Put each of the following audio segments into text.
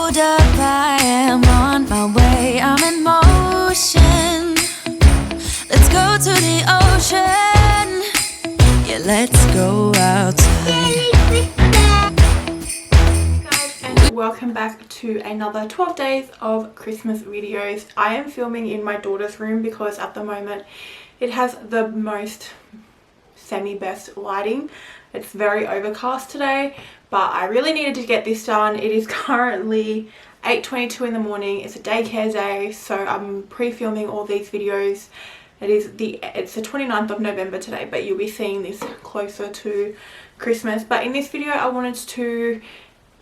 Hold up, I am on my way, I'm in motion. Let's go to the ocean. Yeah, let's go outside. And welcome back to another 12 days of Christmas videos. I am filming in my daughter's room because at the moment it has the most semi-best lighting. It's very overcast today, but I really needed to get this done. It is currently 8:22 in the morning. It's a daycare day, so I'm pre-filming all these videos. It's the 29th of November today, but you'll be seeing this closer to Christmas. But in this video I wanted to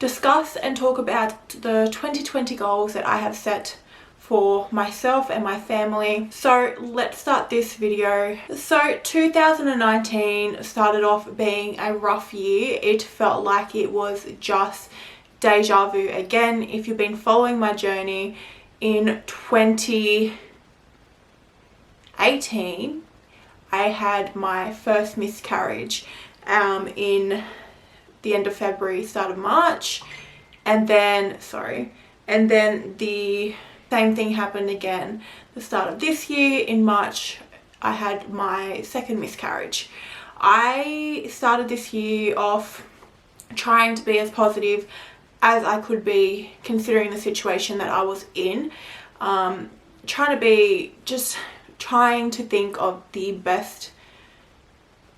discuss and talk about the 2020 goals that I have set for myself and my family. So let's start this video. So 2019 started off being a rough year. It felt like it was just deja vu again. If you've been following my journey, in 2018 I had my first miscarriage in the end of February, start of March, and then the same thing happened again the start of this year. In March I had my second miscarriage. I started this year off trying to be as positive as I could be considering the situation that I was in, trying to think of the best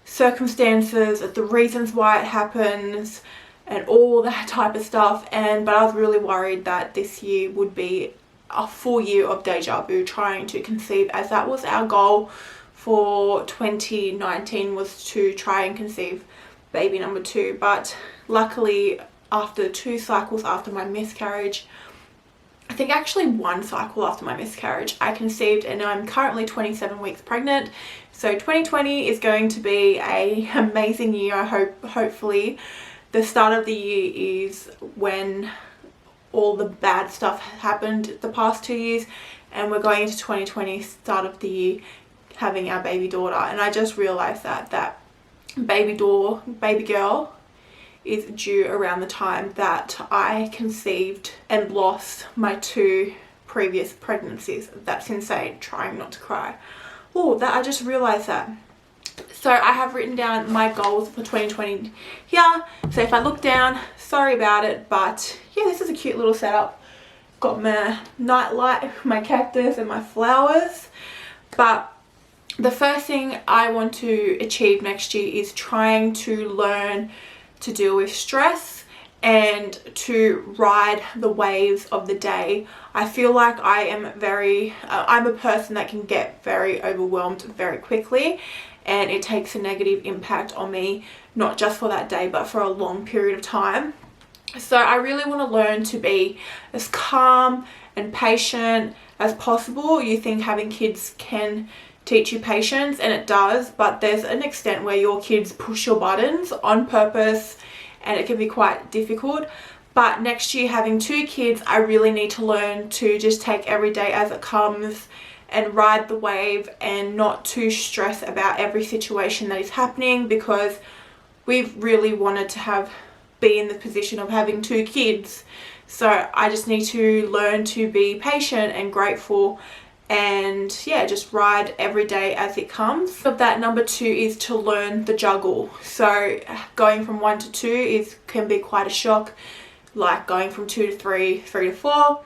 circumstances, the reasons why it happens and all that type of stuff. But I was really worried that this year would be a full year of deja vu trying to conceive, as that was our goal for 2019, was to try and conceive baby number 2. But luckily, after 2 cycles after my miscarriage, I think actually 1 cycle after my miscarriage, I conceived, and I'm currently 27 weeks pregnant. So 2020 is going to be an amazing year. I hopefully the start of the year is when all the bad stuff happened the past 2 years, and we're going into 2020, start of the year, having our baby daughter. And I just realized that baby girl is due around the time that I conceived and lost my 2 previous pregnancies. That's insane. Trying not to cry. Oh, that I just realized that. So I have written down my goals for 2020 here. So if I look down, sorry about it, but yeah, this is a cute little setup. Got my night light, my cactus and my flowers. But the first thing I want to achieve next year is trying to learn to deal with stress and to ride the waves of the day. I feel like I am I'm a person that can get very overwhelmed very quickly, and it takes a negative impact on me, not just for that day but for a long period of time. So I really want to learn to be as calm and patient as possible. You think having kids can teach you patience, and it does, but there's an extent where your kids push your buttons on purpose and it can be quite difficult. But next year, having 2 kids, I really need to learn to just take every day as it comes and ride the wave and not to stress about every situation that is happening, because we've really wanted to be in the position of having 2 kids. So I just need to learn to be patient and grateful, and yeah, just ride every day as it comes. Of that, number 2 is to learn the juggle. So going from 1 to 2 can be quite a shock, like going from 2 to 3, 3 to 4.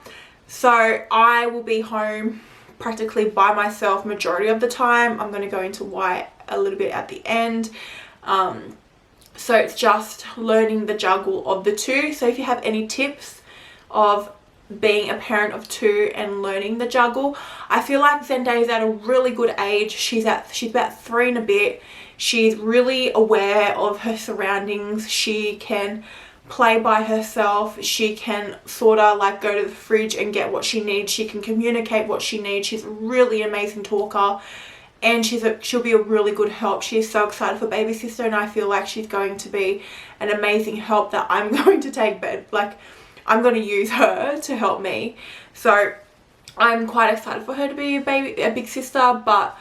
So I will be home practically by myself majority of the time. I'm going to go into why a little bit at the end. So it's just learning the juggle of the 2. So if you have any tips of being a parent of 2 and learning the juggle, I feel like Zendaya is at a really good age. She's about 3 and a bit. She's really aware of her surroundings. She can play by herself. She can sort of like go to the fridge and get what she needs. She can communicate what she needs. She's a really amazing talker, and she'll be a really good help. She's so excited for baby sister, and I feel like she's going to be an amazing help that I'm going to take, but like I'm going to use her to help me. So I'm quite excited for her to be a big sister. But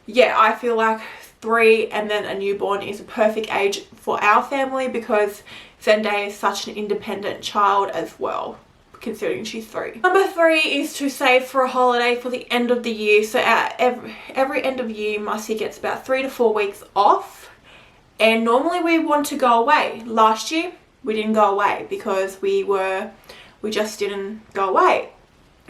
yeah, I feel like 3 and then a newborn is a perfect age for our family, because Zendaya is such an independent child as well. considering she's 3. Number 3 is to save for a holiday for the end of the year. So at every end of year, Marcy gets about 3 to 4 weeks off. And normally we want to go away. Last year, we didn't go away because we just didn't go away.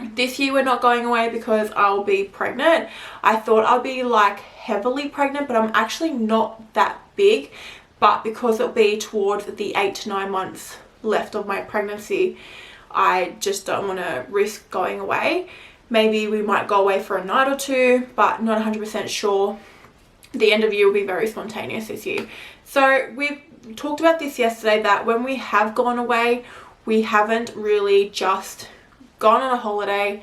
This year we're not going away because I'll be pregnant. I thought I'll be like heavily pregnant, but I'm actually not that big. But because it'll be towards the 8 to 9 months left of my pregnancy, I just don't want to risk going away. Maybe we might go away for a night or two, but not 100% sure. The end of year will be very spontaneous this year. So we talked about this yesterday, that when we have gone away, we haven't really just gone on a holiday,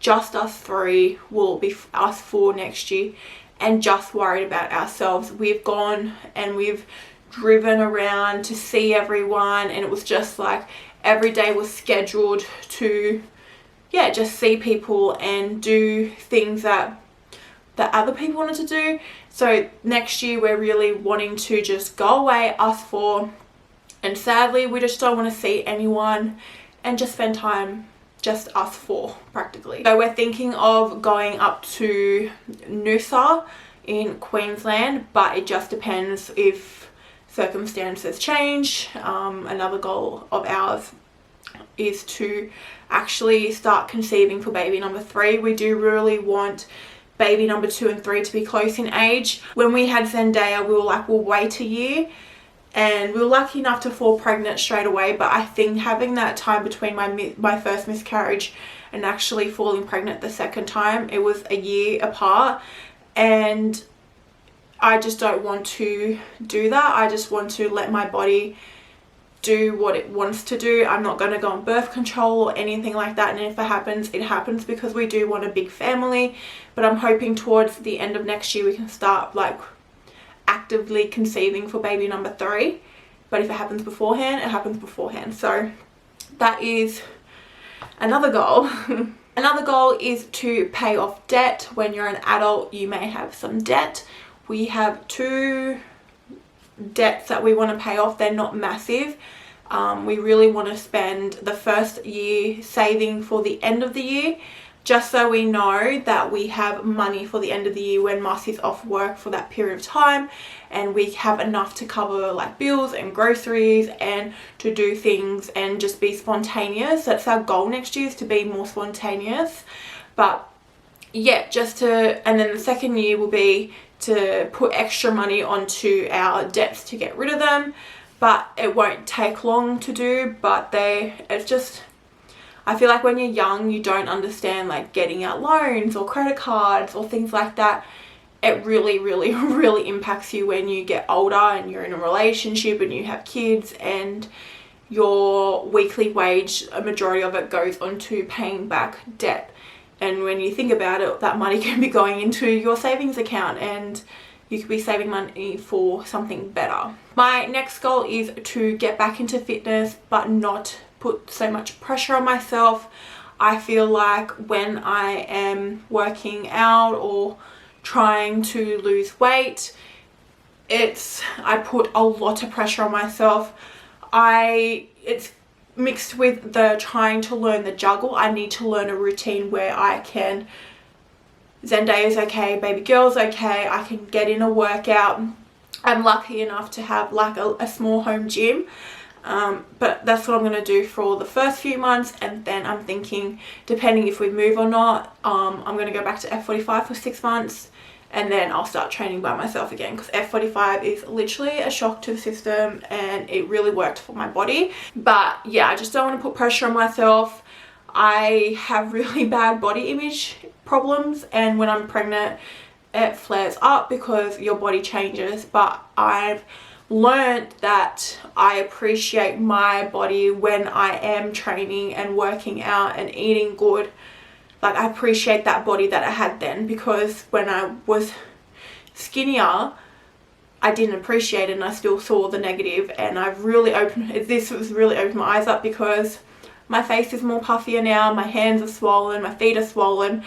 just us 3, will be us 4 next year, and just worried about ourselves. We've gone and we've driven around to see everyone, and it was just like every day was scheduled to just see people and do things that other people wanted to do. So next year we're really wanting to just go away, us 4, and sadly we just don't want to see anyone and just spend time just us 4 practically. So we're thinking of going up to Noosa in Queensland, but it just depends if circumstances change. Another goal of ours is to actually start conceiving for baby number 3. We do really want baby number 2 and 3 to be close in age. When we had Zendaya, we were like, we'll wait a year, and we were lucky enough to fall pregnant straight away. But I think having that time between my first miscarriage and actually falling pregnant the second time, it was a year apart, and I just don't want to do that. I just want to let my body do what it wants to do. I'm not going to go on birth control or anything like that, and if it happens, it happens, because we do want a big family. But I'm hoping towards the end of next year we can start like actively conceiving for baby number 3. But if it happens beforehand, it happens beforehand. So that is another goal. Another goal is to pay off debt. When you're an adult, you may have some debt. We have 2 debts that we want to pay off. They're not massive. We really want to spend the first year saving for the end of the year, just so we know that we have money for the end of the year when Marcy's off work for that period of time, and we have enough to cover like bills and groceries and to do things and just be spontaneous. That's our goal next year, is to be more spontaneous. But yeah, and then the second year will be to put extra money onto our debts to get rid of them. But it won't take long to do, but it's just, I feel like when you're young, you don't understand like getting out loans or credit cards or things like that. It really, really, really impacts you when you get older and you're in a relationship and you have kids, and your weekly wage, a majority of it goes onto paying back debt. And when you think about it, that money can be going into your savings account, and you could be saving money for something better. My next goal is to get back into fitness, but not put so much pressure on myself. I feel like when I am working out or trying to lose weight, I put a lot of pressure on myself. It's mixed with the trying to learn the juggle. I need to learn a routine where I can, Zendaya's okay, baby girl's okay, I can get in a workout. I'm lucky enough to have like a small home gym, but that's what I'm going to do for the first few months, and then I'm thinking, depending if we move or not, I'm going to go back to F45 for 6 months, and then I'll start training by myself again, because F45 is literally a shock to the system and it really worked for my body. But yeah, I just don't want to put pressure on myself. I have really bad body image problems, and when I'm pregnant it flares up because your body changes. But I've learned that I appreciate my body when I am training and working out and eating good. Like, I appreciate that body that I had then, because when I was skinnier, I didn't appreciate it and I still saw the negative. And this has really opened my eyes up, because my face is more puffier now, my hands are swollen, my feet are swollen.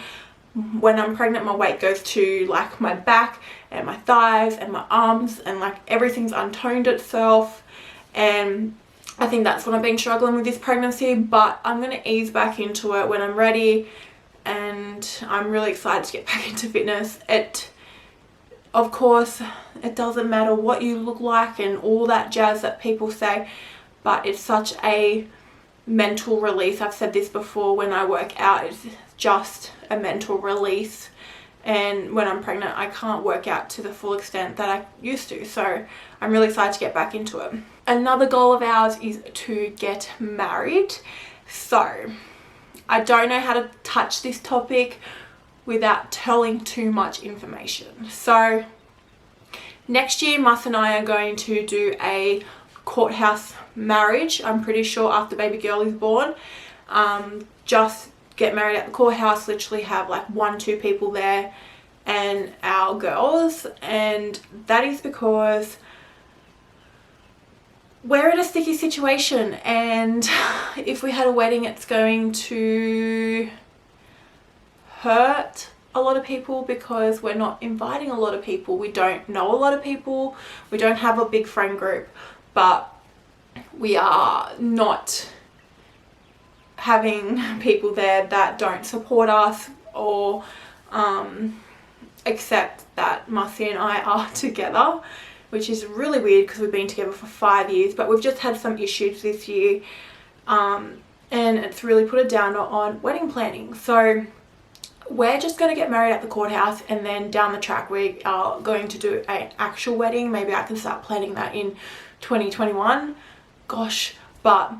When I'm pregnant, my weight goes to like my back and my thighs and my arms, and like everything's untoned itself. And I think that's what I've been struggling with this pregnancy, but I'm going to ease back into it when I'm ready, and I'm really excited to get back into fitness. Of course, it doesn't matter what you look like and all that jazz that people say, but it's such a mental release. I've said this before, when I work out, it's just a mental release. And when I'm pregnant, I can't work out to the full extent that I used to. So I'm really excited to get back into it. Another goal of ours is to get married. So I don't know how to touch this topic without telling too much information. So next year, Mus and I are going to do a courthouse marriage. I'm pretty sure after baby girl is born. Just get married at the courthouse, literally have like 1-2 people there and our girls. And that is because we're in a sticky situation, and if we had a wedding, it's going to hurt a lot of people because we're not inviting a lot of people. We don't know a lot of people. We don't have a big friend group, but we are not having people there that don't support us or accept that Mussy and I are together, which is really weird because we've been together for 5 years, but we've just had some issues this year, and it's really put a downer on wedding planning. So we're just going to get married at the courthouse, and then down the track we are going to do an actual wedding. Maybe I can start planning that in 2021. Gosh, but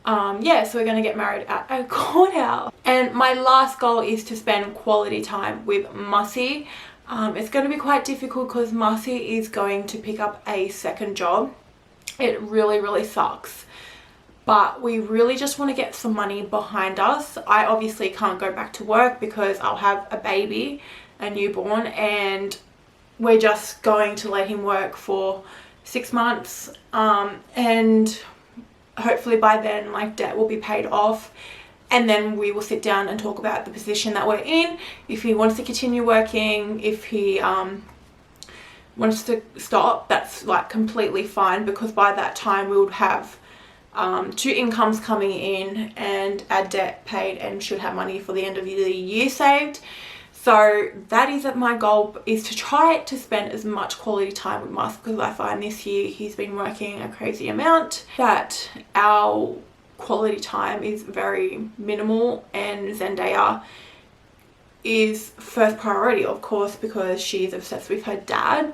yeah, so we're going to get married at a courthouse. And my last goal is to spend quality time with Mussy. It's going to be quite difficult because Mussy is going to pick up a second job. It really sucks, but we really just want to get some money behind us. I obviously can't go back to work because I'll have a baby, a newborn, and we're just going to let him work for 6 months, and hopefully by then like debt will be paid off, and then we will sit down and talk about the position that we're in. If he wants to continue working, if he wants to stop, that's like completely fine, because by that time we would have 2 incomes coming in and our debt paid, and should have money for the end of the year saved. So that is my goal, is to try to spend as much quality time with Mus, because I find this year he's been working a crazy amount that our quality time is very minimal, and Zendaya is first priority, of course, because she's obsessed with her dad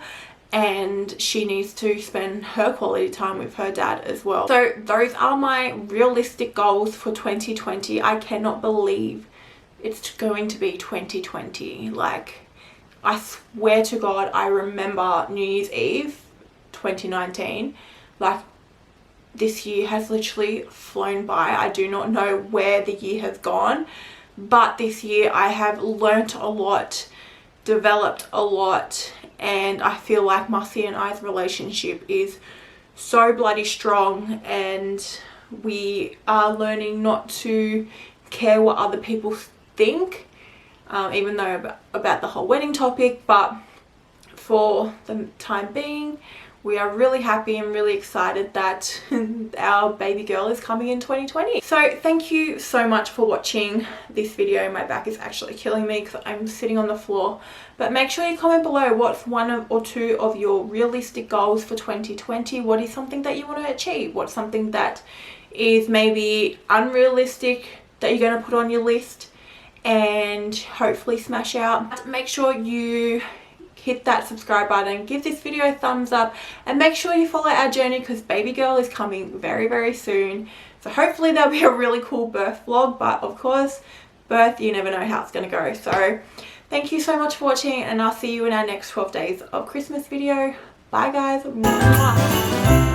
and she needs to spend her quality time with her dad as well. So those are my realistic goals for 2020. I cannot believe it's going to be 2020. Like, I swear to God, I remember New Year's Eve 2019. Like, this year has literally flown by. I do not know where the year has gone, but this year I have learnt a lot, developed a lot, and I feel like Mussy and I's relationship is so bloody strong, and we are learning not to care what other people think, even though about the whole wedding topic. But for the time being, we are really happy and really excited that our baby girl is coming in 2020. So thank you so much for watching this video. My back is actually killing me because I'm sitting on the floor. But make sure you comment below what's 1 or 2 of your realistic goals for 2020. What is something that you want to achieve? What's something that is maybe unrealistic that you're going to put on your list and hopefully smash out? Make sure you hit that subscribe button, give this video a thumbs up, and make sure you follow our journey, because baby girl is coming very soon. So hopefully there'll be a really cool birth vlog, but of course, birth, you never know how it's going to go. So thank you so much for watching, and I'll see you in our next 12 days of Christmas video. Bye guys. Mwah.